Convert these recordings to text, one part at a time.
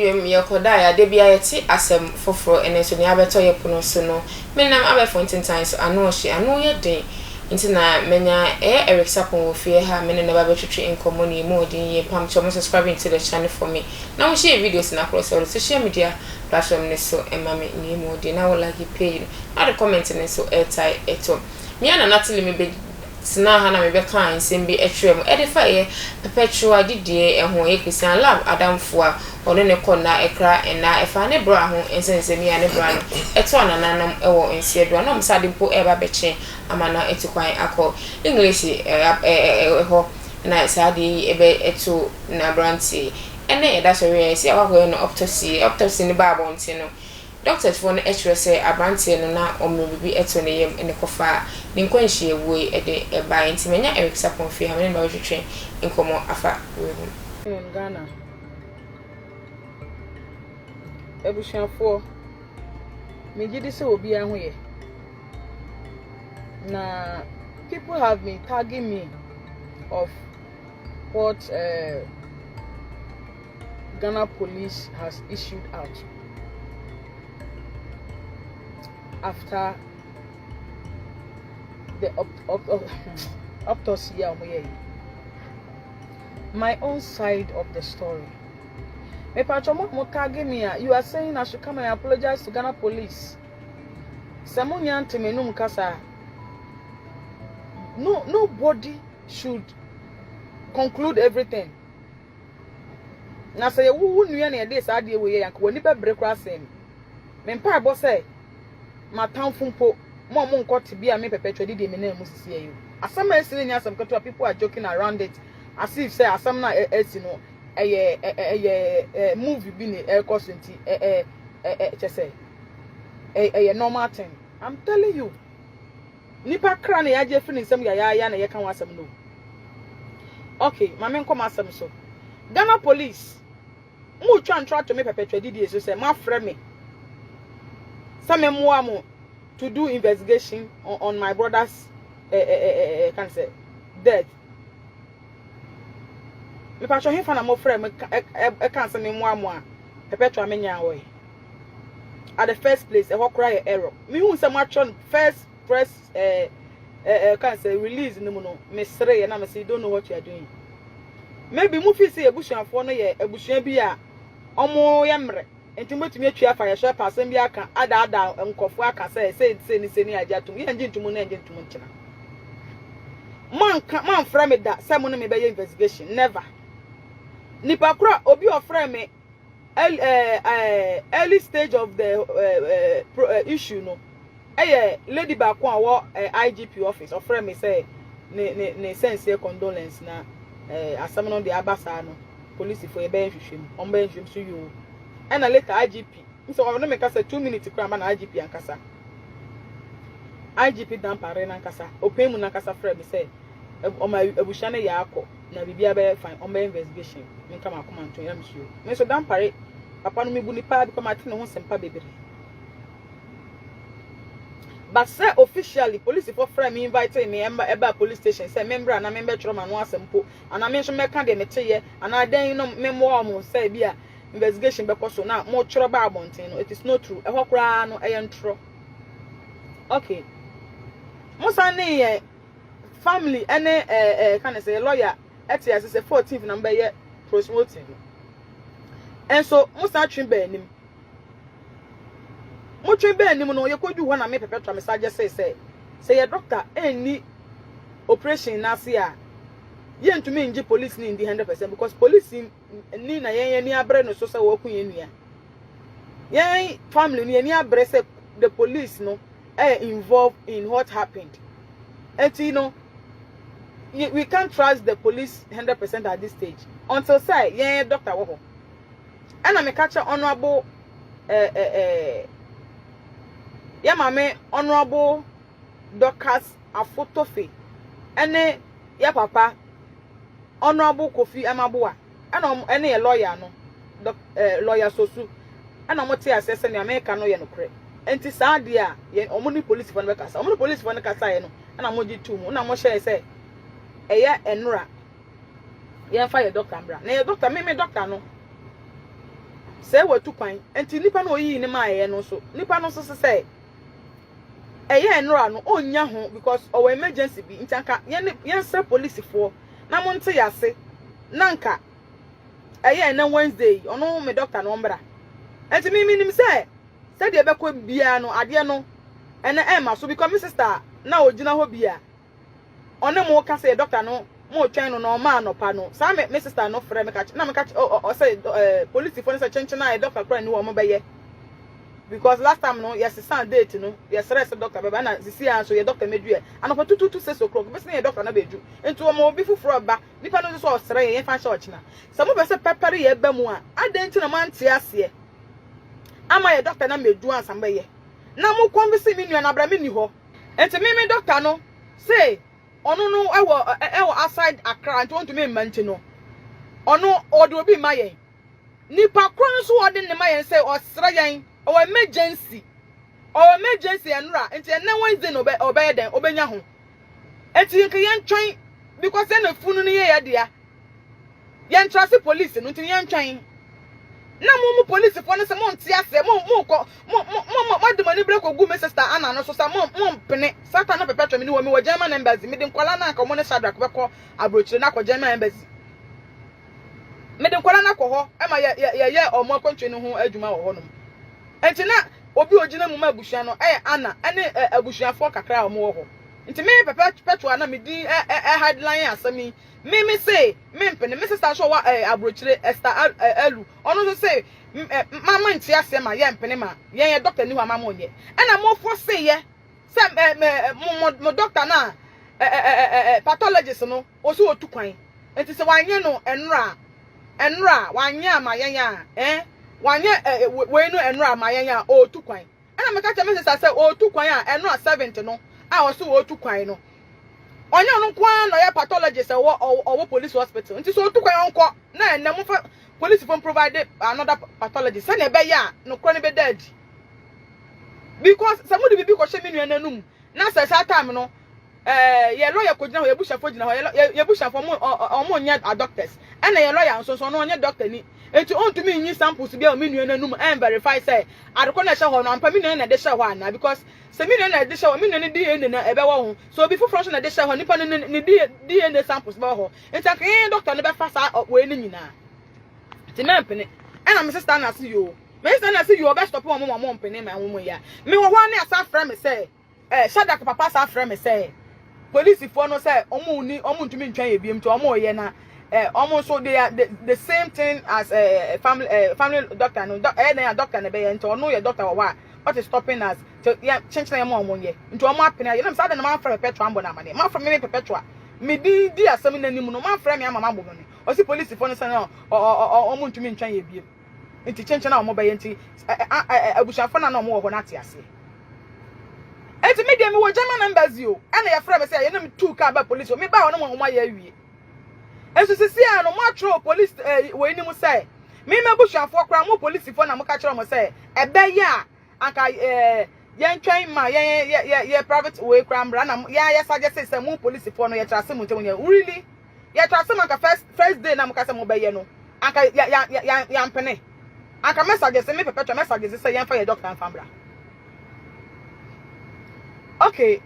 wiem yakoda ya de bia yeti asem foforo ene so ni abeto ye pono so no menam abefo ntintan so ano hye ano ye den nti na menya Eric Sapon wo fie ha mene na ba betwetwe inkomo ni mo din ye pam cho mo subscribe to the channel for me na mo share videos na across all social media platform ne so ema me ni mo din na wo like page na the comment ne so airtime eto me ana natili me be sina ha na me be kan sembi etwem edifa ye perpetual didie ehon ye Christian lab adamfo a ono ne konna ekra ena efa ne bra ho ensense mi ane bra no eto anananam ewo ensie do na msade mpo eba beche amana etukwan akọ English ho na sade ebe eto na branti ene eda so re si akọ no autopsy ne ba bonti no doctors for no say abranti no na omo bibi eto ne yem ene kofa ne nkwanhie woi ede eba enti menya Eric Sapon fi ha me na wetwe nkomo afa we Ghana ebushafo megidi se obi ahoye na people have been tagging me of what Ghana police has issued out after the autopsy. My own side of the story. Me patromo mo tagging me. You are saying I should come and apologize to Ghana police. Samunya ntemenum kasa. Nobody should conclude everything. Na say wu nua na e dey sa de we yank woni be break asem. Me mpa bo say matamfo mpo mo nkoti bia me perpetual de me na musisi ayo. Asam esini ni asam kato people are joking around it as if say asam na esi no movie bi ni air cost nti say normal thing. I'm telling you. Nipa kra na yaje fini nsem ya na ye kan wasam no. Okay, mame nkom asam so. Ghana police mu try to me perpetual Didier so say ma frame me. Some mo to do investigation on my brother's can say death. Me pacho him na mo frame me can say me mo perpetual me nya way. At the first place, a cry error. Me who say match on first press can say release no me sere na me say don't know what you are doing. Maybe mu fi say ebusuafo no ye ebusua bi a omo ye mre enti metumi atwa fa ye hwe pasem bi aka ada nkofo aka say ni ajatum ye ngintum na ngintum nchina man frame da say mo no me be investigation never nipa kura obi of frame early stage of the issue no lady back one wa IGP office of frame say ne sincere condolence na asam no de abasa no police for e be hwehwem on be hwehwem so you and later IGP so no make us 2 minutes kra na IGP ankasa IGP dan pare na ankasa opemu na ankasa frame say o ma abusha na ya akọ na bibia be fine on be investigation me come akoma nto yam sure me so dan pare papa no me bu ni pa bi come atene ho sempa bebere. But say officially, police for frame me invited me eba police station. Say member and member trauma no asempo. And I mention me can dey mete and I then memo mo say bia investigation because so now more trouble about it is not true. E ho kra no e ntro. Okay. Musa ne family ene can say lawyer etias say 14th number ye promoting. And so Musa twin be nim. Much be any no, you could do one and make perpetual message say your doctor any operation nasia. Yen to me in police in the 100% because police in Nina near brain so so work in here. Yen family near breast the police no involved in what happened. And you know we can't trust the police 100% at this stage. Until say yen doctor wo. And I'm catch honorable ya mame honorable Doctors Afotofe ene ya papa honorable Kofi Amaboa ene ye lawyer no lawyer Sosu ana mo te assess ne America no ye no kre enti saa de a ye omuni police for no kasa omuni police for no kasa ye no ana mo gi tu mu na mo share say eye enura ye fa ye doctor mbra na ye doctor me doctor no say we tu kwan enti nipa na oyi ni ma ye no so nipa no so say eye enra no onya ho because our emergency bi ntanka yen say police for na mo nte yase nanka eye na Wednesday ono me doctor no mbra enti mi nim say de be ko bia no ade no ene ma so because my sister na ogina ho bia one mo ka say doctor no mo twen no no ma no pa no sa me sister no frɛ me catch na me catch o say police for say chenchen na doctor kra ni wo mo beye because last time no yes san date no yes rest doctor beba na sisi an so ye doctor medue anopo 2:26 o'clock be say ye doctor na beju enti wo mo bi fufuro ba nipa no so osere ye fa church na sa mo be say pepper ye ba mu a adenti na man tie ase ama ye doctor na meju an samba ye na mo convince me nua na bra me ni ho enti me doctor no say ono no ewo outside Accra and want to me manti no ono odo obi ma yen nipa kron so ode ne ma yen say osra yen o emergency enra enti ene Wednesday no obey den obenya ho enti nke yen twen because ene funu no ye dia yen trust police no enti yen twen na mo police for no say mo ntia se mo de money break ogu me sister ana no so say mo pene satan na perpetuate me ni wo me German embassy me de nkwala na ka mo ne Shadrack beko abrochire na ko German embassy me de nkwala na ko ho e ma ye omo akontwe no ho adwuma wo ho no enti na obi ogina mu ma abusua no ana ene abusuafo kakra o mo wo ho enti me perpetuate na me di headline asami me say me mpene me sister so wa abrochire Esther elu ono so say mama nti ase ma ye mpene ma ye doctor ni wa mama onye na mo for say ye say mo doctor na pathologist no o so otu kwan enti se wanye no enra wanye ama ye ya wanye we no enra ama ye ya o otu kwan na me ka tell me sister say o otu kwan a enra 70 no a o so otu kwan no onye no kwa no ya pathologist or police hospital nti so otu kwan onko na enam police phone provided another pathologist say na be ya no kro ne be dead because somebody be ko she menu ananum na say that time no ye lawyer ko gina ho ye bushafo gina ho ye bushafo mo nya doctors and ye lawyer so no onye doctor ni enti on to me yin samples bia o menu ananum and verify say adoko na she ho no ampa menu na de she ho ana because se menu na de she ho menu ni DNA na ebe wo ho so before function na de she ho nipa ni DNA samples ba ho enti kan doctor ne be fa sa we ni nyina ti na mpene and my sister na see you me sister na see you be stop mo mpene ma wo mo ya me wo ho na asa fra me say Shadrack papa sa fra me say police for no say omo ntumi ntwan ye biem to omo ye na almost so they are the same thing as family doctor no doctor na be ye nto no ye doctor wa what is stopping us to chenchen mo omonye nto omo apene ye na say na man fra petrol ambo na mane man fra me petrol me di asem na nimu no man fra me amama ambo no o si police for no say no omo ntumi ntwan ye biem nti chenchen na omo be ye nti abushafo na omo wo ho na ate ase enti me dem wo German embassy o ana ya fra me say ye na me two car ba police o me ba ono mo ya awie enso sisi ano mo atro police we ni mu say me bushafo kra mo police fo na mo ka kire mo say ebe ya anka yen twan ma ye private way kra mbra na ya suggest say mo police fo no ye trase mo ntem really ye trase man ka first day na mo ka say mo be ye no anka ya mpene anka message say me perpetual message say yen fa ye doctor famra. Okay.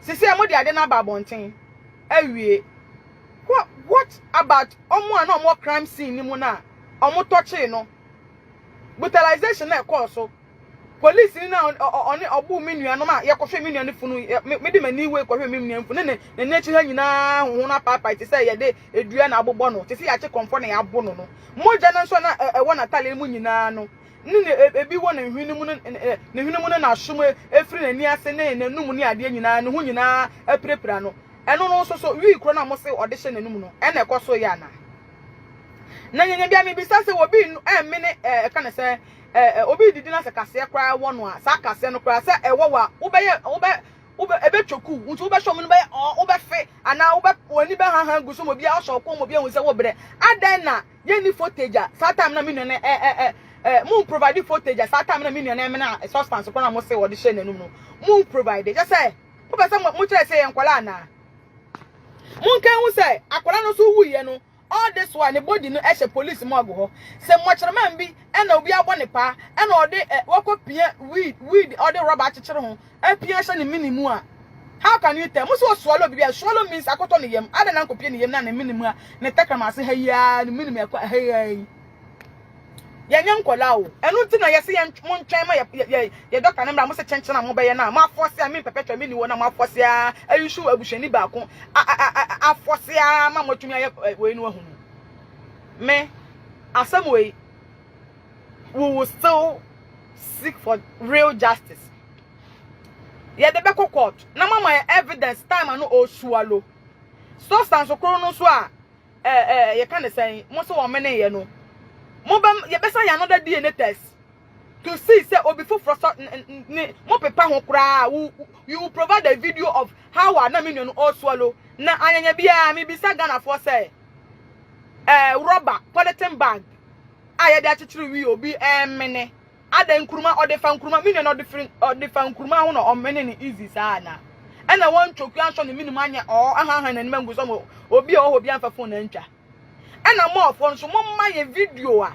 Sisi amodi ade na babonten. Awie. What about omo and omo crime scene ni mu na? Omo touche no. Brutalization na so. Police ni na oni obu menua no ma ye kohwe menua ne funu me de mani we kohwe menua funu ne nechi ha nyina ho na papa ti say ye de edua na abobọ no. Ti say ya che comfort na ya abo no no. Moja na so na ewo na tale mu nyina no. Nne ebi wo na hwinu mu na ashum efri na ni ase na nanum ni ade nyina no hu nyina aprepra no eno no so wi kro na mo se ode hye nanum no ena ekoso ya na nyenya bia me bisa se obi me ne ka na se obi didi na se kase kra wo no a sa kase no kra se ewo wa ube ebe choku ntu ube shom no be ube fe ana ube wani be han guso mo bia o so ko mo bia hu se wo bre adan na ye ni footage sa time na me no moon provide footage as time na me na na suspense ko na mo say wo de hye nanum no moon provide just say mo be say mo kire say enkwala na moon kan hu say akwala no so wuye no all this one the body no e police mo ago ho se mo kire man bi e na obi abo ne pa e na ode wakopia weed ode rubber akekere ho e pia hye ne minimu a how can you tell? Muso swallow bibia swallow means akoto ne yem. Ada na nkopie ne yem na ne minimu a ne tekama ase ha ya ne minimu akwa ha ya. Ye nyankola o. Enu ti na ye se ye montwen ma ye doctor ne mra mo se chenchen na mo be ye na. Mo aforce a me perpetual me ni wo na mo aforce a ayusu abushani ba ko. Aforce a ma mo tumi aye we nu ahunu. Me asem we will still seek for real justice. Yeah, the back court. Na mama evidence time I no o swallow. Substance okoro no so a you can say mo so one mene ye no. Mo bam ye besa ya another DNA test to see say obi foforo mo pepa ho kra you provide a video of how na me no o swallow na anyanya bia me bisa Ghana for say rubber polythene bag aye dey achichiri wi obi mene ada nkuruma ode fa nkuruma mini no different ode fa nkuruma ho no omene ni easy sana e na won choku anso ne minimum anya aha na nimam guso mo obi obi anfa phone na ntwa e na mo phone so mo ma ye video a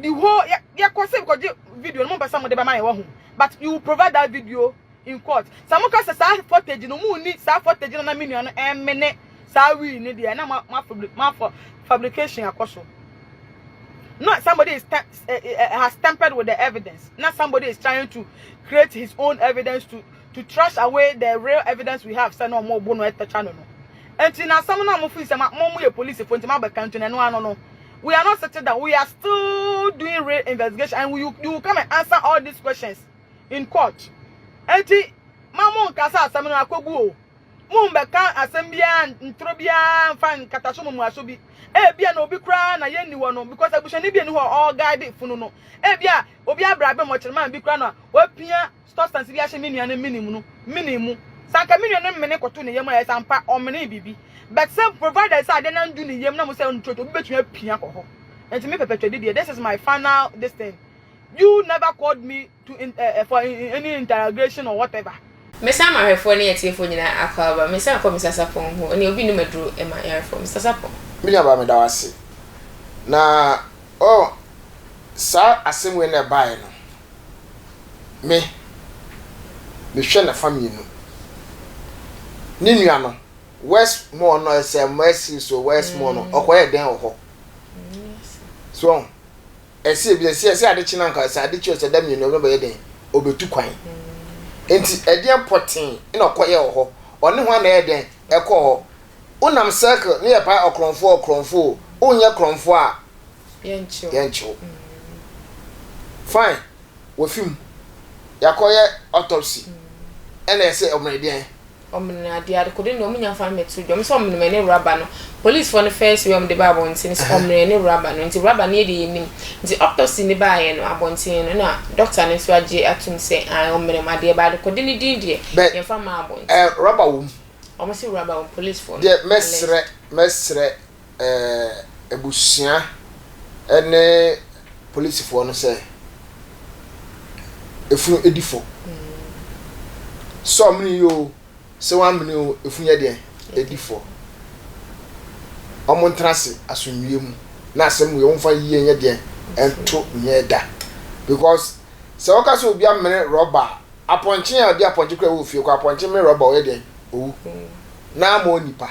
the whole ya kwase because video no mo pesa mo de ba ma ye wo ho but you provide that video in court some ka sa footage no mu ni sa footage na mini no emene sa wi ni de na ma fabrication akoso. Not somebody has tampered with the evidence. Not somebody is trying to create his own evidence to trash away the real evidence we have. Say no more bono at the channel. And now someone am fu say mo police for ntima ba country na no. We are not certain that we are still doing real investigation and you will come and answer all these questions in court. And mama nkasa asem no akogu o. Mo mbeka asem bia ntro bia fan kataso mo asobi. Bia no obi kra na ye ni wo no because abushani bia ni ho all guide funu no bia obi abrabe mo kyerman bi kra no wapia substance bia hye menua na minimu sanka menua na mene koto ne yem ayi sampa omene bibi but some providers are then do ne yem na mo say ntro obi betuma pia ko ho enti me Pep Didier this is my final this thing. You never called me to for any interrogation or whatever. Mesa ma hwefo ne yetiefo nyina akwaba mesa ko misasapon ho ne obi no maduru e ma yarefo misasapon Minya ba me dawase na sa asemwe na bae no me hwe na family no ni nua no west more no say mercy so west more no okoye den ho so ese bi ese ade chi na nka ese ade chi o se da mi no be ye den obetu kwan enti ede potin ina okoye ho one ho na ye den ekọ ho unam circle ne pa okronfo onye kronfo a yencho fine wo film yakoye autopsy ene say omrede ade ko de no munya fan metu dom so omne ne rubber no police for the first way de ba abontin so omne ne rubber no nti rubber ne de yenim nti autopsy ne ba ye no abontin no na doctor ne so age atum say omne ma de ba ko de ne din de ye fa ma abontin rubber wo almost rubber on police for the mesre ebusia ene police for no say efu edifo so many yo se wan mini o efu ye de edifo omontrase asonwie mu na asem we wonfa yiye nye de ento nye da because se oka so obi amene rubber aponche ya de aponche kwa wo fie kwa aponche me rubber we de na mo nipa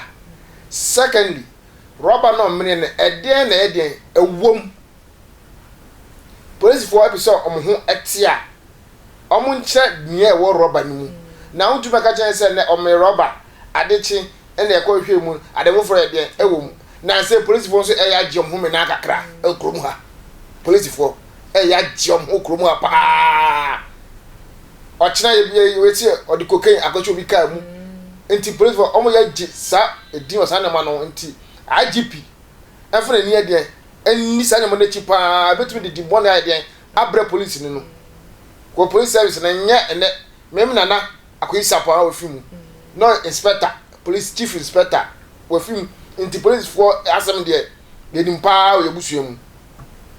secondly rubber no mene ne eden na eden ewom police for episode omho etia omonche nie wo rubber ni mu na untu baka chense ne omme rubber adechi ene ekwohwe mu ademo for eden ewom na say police for so eya giom ho me na kakra ekrom ha police for eya giom ho krom ha pa ochina ye bi weti odi cocaine akocho bi ka mu enti police for omo ya sa edin o sa na ma no enti IGP enfre ni ede enni sa na mo na chipa betumi di bon na ede abre police ni no ko police service na nya ene mem nana akoyi sapa wa fimu no inspector police chief inspector wa fimu enti police for asem de nimpa o yebusu emu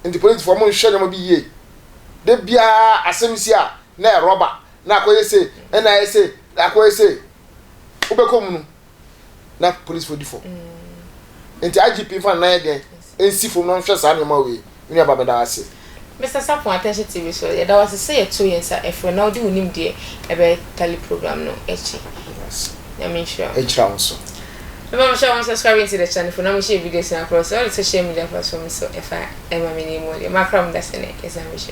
enti police for mo hwe na mo bi ye de bia asem si a na rubber na akoyi se na ese akoyi se ubekom no na police for defo nti IGP fan na yɛ ensi fom no hwɛ saa ne ma we me aba beda ase Mr. Sapon attention TV so yeah that was to say to yensa efro now di unim de ebe tele program no echi yes I mean sure echira won so remember share subscribe to the channel for now share videos across all the social media platforms so if I am a minimum macram that's in it is